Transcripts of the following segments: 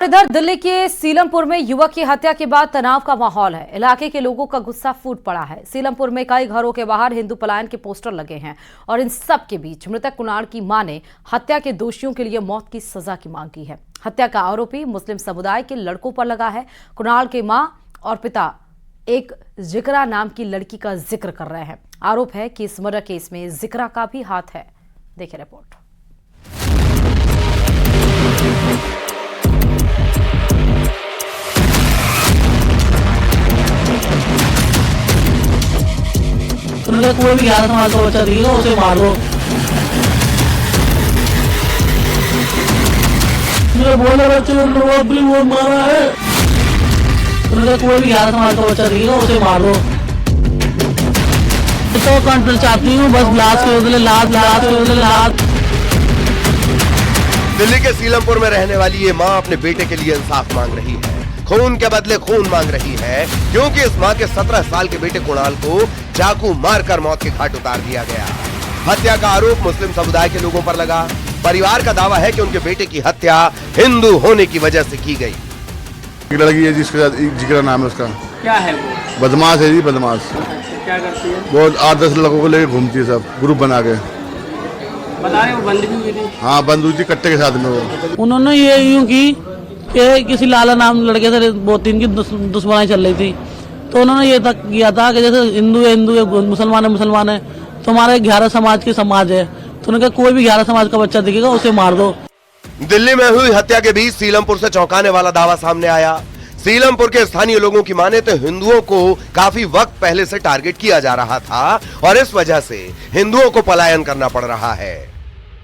इधर दिल्ली के सीलमपुर में युवक की हत्या के बाद तनाव का माहौल है। इलाके के लोगों का गुस्सा फूट पड़ा है। सीलमपुर में कई घरों के बाहर हिंदू पलायन के पोस्टर लगे हैं और इन सब के बीच मृतक कुणाल की मां ने हत्या के दोषियों के लिए मौत की सजा की मांग की है। हत्या का आरोपी मुस्लिम समुदाय के लड़कों पर लगा है। कुणाल के मां और पिता एक जिक्रा नाम की लड़की का जिक्र कर रहे हैं। आरोप है कि इस मर्डर केस में जिक्रा का भी हाथ है। देखिए रिपोर्ट। कोई भी 11 साल का बच्चा दिखेगा उसे मार दो। मेरे बोले बच्चे वो मारा है। कोई भी 11 साल का बच्चा दिखेगा उसे मार दो। तो कंट्रोल चाहती हूँ बस लाश के बदले लाश। दिल्ली के सीलमपुर में रहने वाली ये मां अपने बेटे के लिए इंसाफ मांग रही है। खून के बदले खून मांग रही है, क्योंकि इस मां के 17 साल के बेटे कुणाल को चाकू मारकर मौत के घाट उतार दिया गया। हत्या का आरोप मुस्लिम समुदाय के लोगों पर लगा। परिवार का दावा है कि उनके बेटे की हत्या हिंदू होने की वजह से की गई। एक लड़की है जिसका जिक्र नाम है, उसका क्या है वो? बदमाश है जी, बदमाश। क्या करती है? वो 8-10 लोगों को लेकर घूमती है, सब ग्रुप बना के। बता रहे वो बंदगी हुई थी? हाँ, बंदूक थी कट्टे के साथ में। वो उन्होंने ये यूं की कि किसी लाला नाम लड़के से 2-3 की दुश्मनी चल रही थी, तो उन्होंने ये तक किया था कि जैसे हिंदू है मुसलमान है, तो हमारे 11 समाज की समाज है, तो उन्होंने कहा कोई भी 11 समाज का बच्चा दिखेगा उसे मार दो। दिल्ली में हुई हत्या के बीच सीलमपुर से चौंकाने वाला दावा सामने आया। सीलमपुर के स्थानीय लोगों की माने तो हिंदुओं को काफी वक्त पहले से टारगेट किया जा रहा था और इस वजह से हिंदुओं को पलायन करना पड़ रहा है।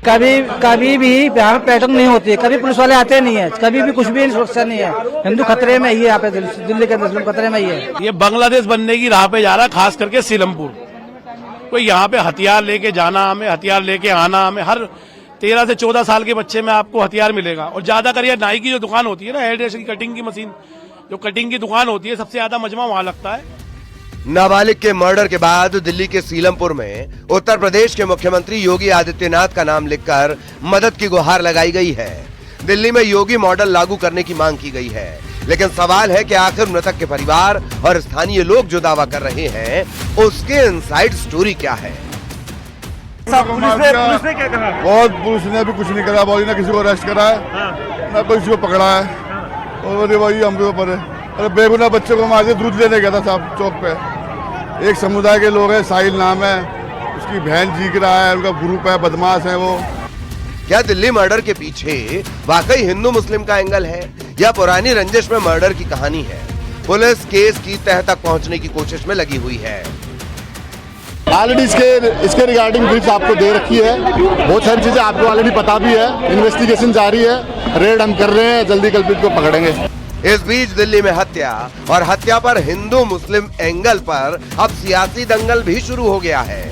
कभी भी यहाँ पे पैटर्न नहीं होती है, कभी पुलिस वाले आते नहीं है, कभी भी कुछ भी सुरक्षा नहीं है। हिंदू खतरे में ही है, यहाँ पे दिल्ली के मुस्लिम खतरे में ही है। ये बांग्लादेश बनने की राह पे जा रहा है, खास करके सीलमपुर। कोई यहाँ पे हथियार लेके जाना, हमें हथियार लेके आना, हमें हर 13 से 14 साल के बच्चे में आपको हथियार मिलेगा। और ज्यादा कर ये नाई की जो दुकान होती है ना, हेयर ड्रेस की कटिंग की मशीन, जो कटिंग की दुकान होती है, सबसे ज्यादा मजमा वहां लगता है। नाबालिग के मर्डर के बाद दिल्ली के सीलमपुर में उत्तर प्रदेश के मुख्यमंत्री योगी आदित्यनाथ का नाम लिखकर मदद की गुहार लगाई गई है। दिल्ली में योगी मॉडल लागू करने की मांग की गई है, लेकिन सवाल है कि आखिर मृतक के परिवार और स्थानीय लोग जो दावा कर रहे हैं उसके इनसाइड स्टोरी क्या है। पुलिस ने क्या करा? पुलिस ने अभी कुछ नहीं करा। बहुत ना किसी को अरेस्ट करा है, ना किसी को पकड़ा है, और वही हम ऊपर है। अरे बेगुनाह बच्चे को मार दूध लेने गया था साहब चौक पे। एक समुदाय के लोग हैं, साहिल नाम है, उसकी बहन जीक रहा है, उनका ग्रुप है, बदमाश है वो। क्या दिल्ली मर्डर के पीछे वाकई हिंदू मुस्लिम का एंगल है या पुरानी रंजिश में मर्डर की कहानी है? पुलिस केस की तह तक पहुंचने की कोशिश में लगी हुई है। ऑलरेडी इसके रिगार्डिंग ब्रीफ आपको दे रखी है, बहुत सारी चीजें आपको ऑलरेडी पता भी है। इन्वेस्टिगेशन जारी है, रेड हम कर रहे हैं, जल्दी कल्पित को पकड़ेंगे। इस बीच दिल्ली में हत्या और हत्या पर हिंदू मुस्लिम एंगल पर अब सियासी दंगल भी शुरू हो गया है।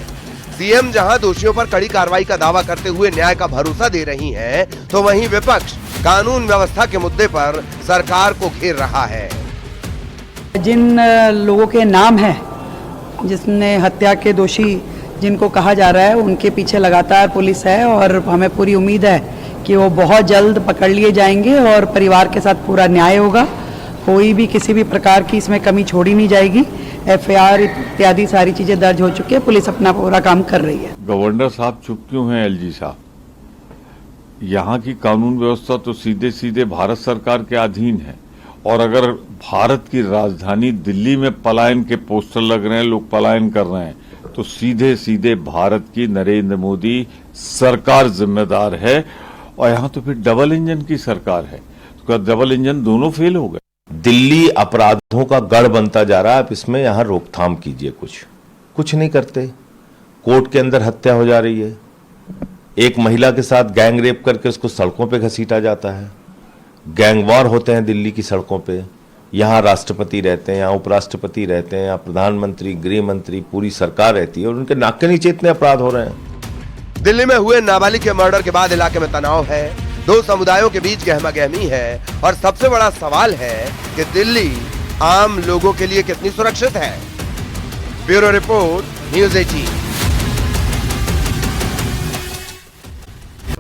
सीएम जहां दोषियों पर कड़ी कार्रवाई का दावा करते हुए न्याय का भरोसा दे रही हैं, तो वहीं विपक्ष कानून व्यवस्था के मुद्दे पर सरकार को घेर रहा है। जिन लोगों के नाम हैं, जिसने हत्या के दोषी जिनको कहा जा रहा है, उनके पीछे लगातार पुलिस है और हमें पूरी उम्मीद है कि वो बहुत जल्द पकड़ लिए जाएंगे और परिवार के साथ पूरा न्याय होगा। कोई भी किसी भी प्रकार की इसमें कमी छोड़ी नहीं जाएगी। एफआईआर इत्यादि सारी चीजें दर्ज हो चुकी है, पुलिस अपना पूरा काम कर रही है। गवर्नर साहब चुप क्यों हैं? एलजी साहब, यहाँ की कानून व्यवस्था तो सीधे सीधे भारत सरकार के अधीन है, और अगर भारत की राजधानी दिल्ली में पलायन के पोस्टर लग रहे हैं, लोग पलायन कर रहे हैं, तो सीधे सीधे भारत की नरेंद्र मोदी सरकार जिम्मेदार है। और यहाँ तो फिर डबल इंजन की सरकार है, तो डबल इंजन दोनों फेल हो गए। दिल्ली अपराधों का गढ़ बनता जा रहा है। आप इसमें यहाँ रोकथाम कीजिए। कुछ नहीं करते। कोर्ट के अंदर हत्या हो जा रही है, एक महिला के साथ गैंग रेप करके उसको सड़कों पे घसीटा जाता है, गैंग वॉर होते हैं दिल्ली की सड़कों पे। यहाँ राष्ट्रपति रहते हैं, यहाँ उपराष्ट्रपति रहते हैं, यहाँ प्रधानमंत्री, गृह मंत्री, पूरी सरकार रहती है, और उनके नाक के नीचे इतने अपराध हो रहे हैं। दिल्ली में हुए नाबालिग के मर्डर के बाद इलाके में तनाव है, दो समुदायों के बीच गहमागहमी है, और सबसे बड़ा सवाल है कि दिल्ली आम लोगों के लिए कितनी सुरक्षित है। Bureau report, news 18।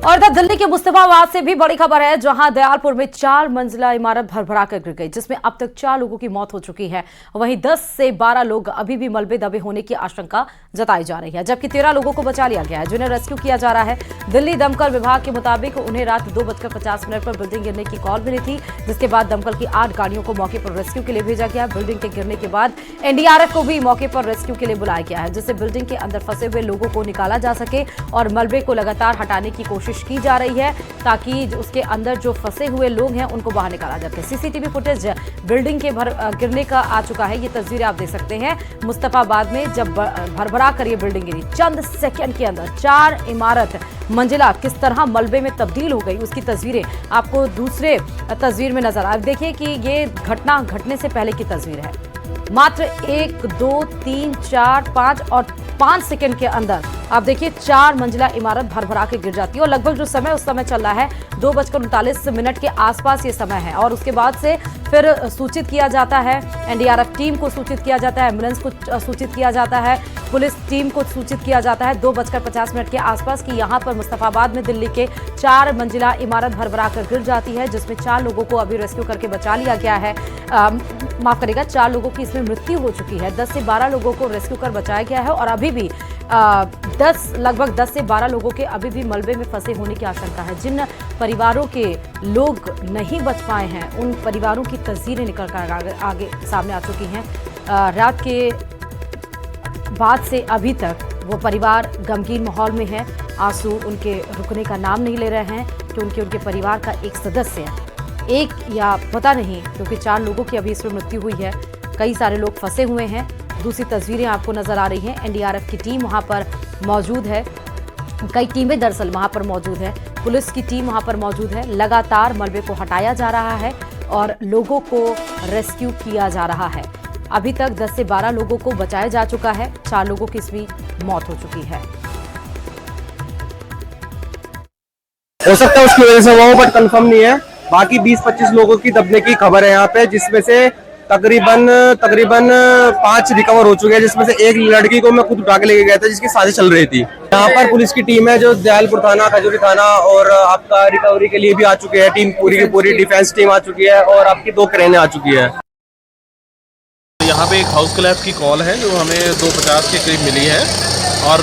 और इधर दिल्ली के मुस्तफाबाद से भी बड़ी खबर है, जहां दयालपुर में 4 मंजिला इमारत भरभरा कर गिर गई, जिसमें अब तक 4 लोगों की मौत हो चुकी है। वहीं 10 से 12 लोग अभी भी मलबे दबे होने की आशंका जताई जा रही है, जबकि 13 लोगों को बचा लिया गया है, जिन्हें रेस्क्यू किया जा रहा है। दिल्ली दमकल विभाग के मुताबिक उन्हें रात 2:50 पर बिल्डिंग गिरने की कॉल मिली थी, जिसके बाद दमकल की 8 गाड़ियों को मौके पर रेस्क्यू के लिए भेजा गया। बिल्डिंग के गिरने के बाद एनडीआरएफ को भी मौके पर रेस्क्यू के लिए बुलाया गया है, जिससे बिल्डिंग के अंदर फंसे हुए लोगों को निकाला जा सके और मलबे को लगातार हटाने की कोशिश की जा रही है, ताकि उसके अंदर जो फंसे हुए लोग हैं उनको बाहर निकाला जा सके। सीसीटीवी फुटेज बिल्डिंग के गिरने का आ चुका है। ये तस्वीरें आप देख सकते हैं मुस्तफाबाद में, जब भरभरा कर ये बिल्डिंग गिरी, चंद सेकंड के अंदर 4 इमारत मंजिला किस तरह मलबे में तब्दील हो गई, उसकी तस्वीरें आपको दूसरे तस्वीर में नजर आ। देखिए कि ये घटना घटने से पहले की तस्वीर है। मात्र 1, 2, 3, 4, 5 और 5 सेकंड के अंदर आप देखिए 4 मंजिला इमारत भरभरा के गिर जाती है। और लगभग जो समय उस समय चल रहा है 2:39 के आसपास ये समय है। और उसके बाद से फिर सूचित किया जाता है, एनडीआरएफ टीम को सूचित किया जाता है, एम्बुलेंस को सूचित किया जाता है, पुलिस टीम को सूचित किया जाता है 2:50 के आसपास कि यहाँ पर मुस्तफाबाद में दिल्ली के 4 मंजिला इमारत भरभरा कर गिर जाती है, जिसमें 4 लोगों को अभी रेस्क्यू करके बचा लिया गया है। माफ करेगा, 4 लोगों की इसमें मृत्यु हो चुकी है। 10 से 12 लोगों को रेस्क्यू कर बचाया गया है और अभी भी लगभग 10 से 12 लोगों के अभी भी मलबे में फंसे होने की आशंका है। जिन परिवारों के लोग नहीं बच पाए हैं, उन परिवारों की तस्वीरें निकल कर आगे सामने आ चुकी हैं। रात के बाद से अभी तक वो परिवार गमगीन माहौल में है। आंसू उनके रुकने का नाम नहीं ले रहे हैं, क्योंकि उनके परिवार का एक सदस्य, एक या पता नहीं, क्योंकि 4 लोगों की अभी इसमें मृत्यु हुई है, कई सारे लोग फंसे हुए हैं। दूसरी तस्वीरें आपको नजर आ रही हैं। एनडीआरएफ की टीम वहां पर मौजूद है, कई टीमें दरअसल वहां पर मौजूद है, पुलिस की टीम वहां पर मौजूद है। लगातार मलबे को हटाया जा रहा है और लोगों को रेस्क्यू किया जा रहा है। अभी तक 10 से 12 लोगों को बचाया जा चुका है, 4 लोगों की इसमें मौत हो चुकी है। हो सकता है उसकी वजह से वो, बट कंफर्म नहीं है। बाकी 20-25 लोगों की दबने की खबर है यहाँ पे, जिसमें से तकरीबन 5 रिकवर हो चुके हैं, जिसमें से एक लड़की को मैं खुद उठा के लेके गया था, जिसकी साजिश चल रही थी। यहाँ पर पुलिस की टीम है जो दयालपुर थाना, खजूरी थाना और आपका रिकवरी के लिए भी आ चुके हैं। टीम पूरी की पूरी डिफेंस टीम आ चुकी है और आपकी 2 क्रेनें आ चुकी है। यहाँ पे एक हाउस कोलैप्स की कॉल है जो हमें 2:50 के करीब मिली है और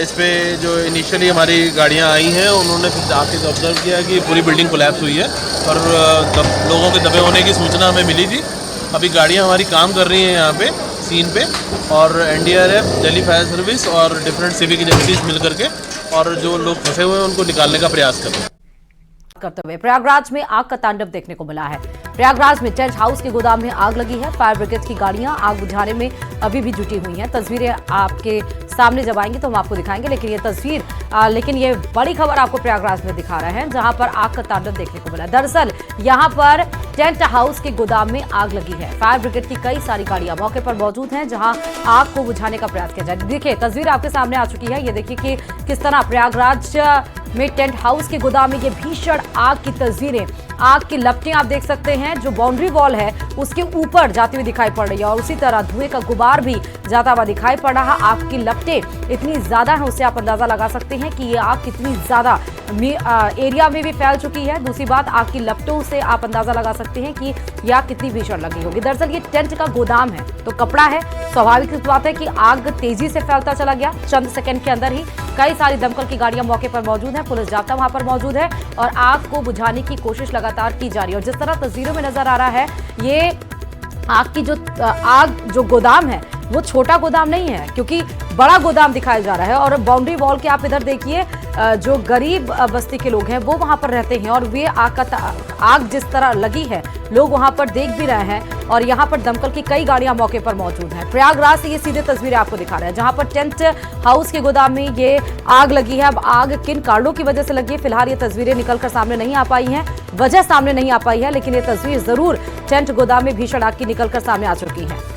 इस पे जो इनिशियली हमारी गाड़ियाँ आई हैं उन्होंने फिर आके ऑब्जर्व किया कि पूरी बिल्डिंग कोलैप्स हुई है और लोगों के दबे होने की सूचना हमें मिली थी। अभी गाड़ियाँ हमारी काम कर रही हैं यहाँ पे सीन पे, और एनडीआरएफ, दिल्ली फायर सर्विस और डिफरेंट सिविक एजेंसीज मिल करके और जो लोग फंसे हुए हैं उनको निकालने का प्रयास कर रहे हैं। करते हुए प्रयागराज में आग का तांडव देखने को मिला है। प्रयागराज में टेंट हाउस के गोदाम में आग लगी है। फायर ब्रिगेड की गाड़ियां आग बुझाने में अभी भी जुटी हुई हैं। तस्वीरें आपके सामने जब आएंगे तो हम आपको दिखाएंगे, लेकिन ये बड़ी खबर आपको प्रयागराज में दिखा रहे हैं, जहां पर आग का तांडव देखने को मिला। दरअसल यहां पर टेंट हाउस के गोदाम में आग लगी है। फायर ब्रिगेड की कई सारी गाड़ियां मौके पर मौजूद हैं, जहां आग को बुझाने का प्रयास किया जाए। देखिए तस्वीर आपके सामने आ चुकी है। ये देखिए कि किस तरह प्रयागराज में टेंट हाउस के गोदाम में ये भीषण आग की तस्वीरें, आग की लपटें आप देख सकते हैं, जो बाउंड्री वॉल है उसके ऊपर जाती हुई दिखाई पड़ रही है और उसी तरह धुएं का गुबार भी जाता हुआ दिखाई पड़ रहा। आग की लपटें इतनी ज्यादा है, उससे आप अंदाजा लगा सकते हैं कि ये आग कितनी ज्यादा एरिया में भी फैल चुकी है। दूसरी बात, आग की लपटों से आप अंदाजा लगा सकते हैं कि यह आग कितनी भीषण लगी होगी। दरअसल ये टेंट का गोदाम है तो कपड़ा है, स्वाभाविक बात है कि आग तेजी से फैलता चला गया। चंद सेकंड के अंदर ही कई सारी दमकल की गाड़ियां मौके पर मौजूद है, पुलिस जाब्ता वहां पर मौजूद है और आग को बुझाने की कोशिश लगातार की जा रही है। और जिस तरह तस्वीरों में नजर आ रहा है, ये आग जो गोदाम है वो छोटा गोदाम नहीं है, क्योंकि बड़ा गोदाम दिखाया जा रहा है। और बाउंड्री वॉल के आप इधर देखिए, जो गरीब बस्ती के लोग हैं वो वहां पर रहते हैं और वे आग जिस तरह लगी है लोग वहां पर देख भी रहे हैं और यहाँ पर दमकल की कई गाड़ियां मौके पर मौजूद हैं। प्रयागराज से ये सीधे तस्वीरें आपको दिखा रहे हैं, जहां पर टेंट हाउस के गोदाम में ये आग लगी है। अब आग किन कारणों की वजह से लगी है, फिलहाल ये तस्वीरें निकलकर सामने नहीं आ पाई हैं, वजह सामने नहीं आ पाई है, लेकिन ये तस्वीर जरूर टेंट गोदाम में भीषण आग की निकलकर सामने आ चुकी है।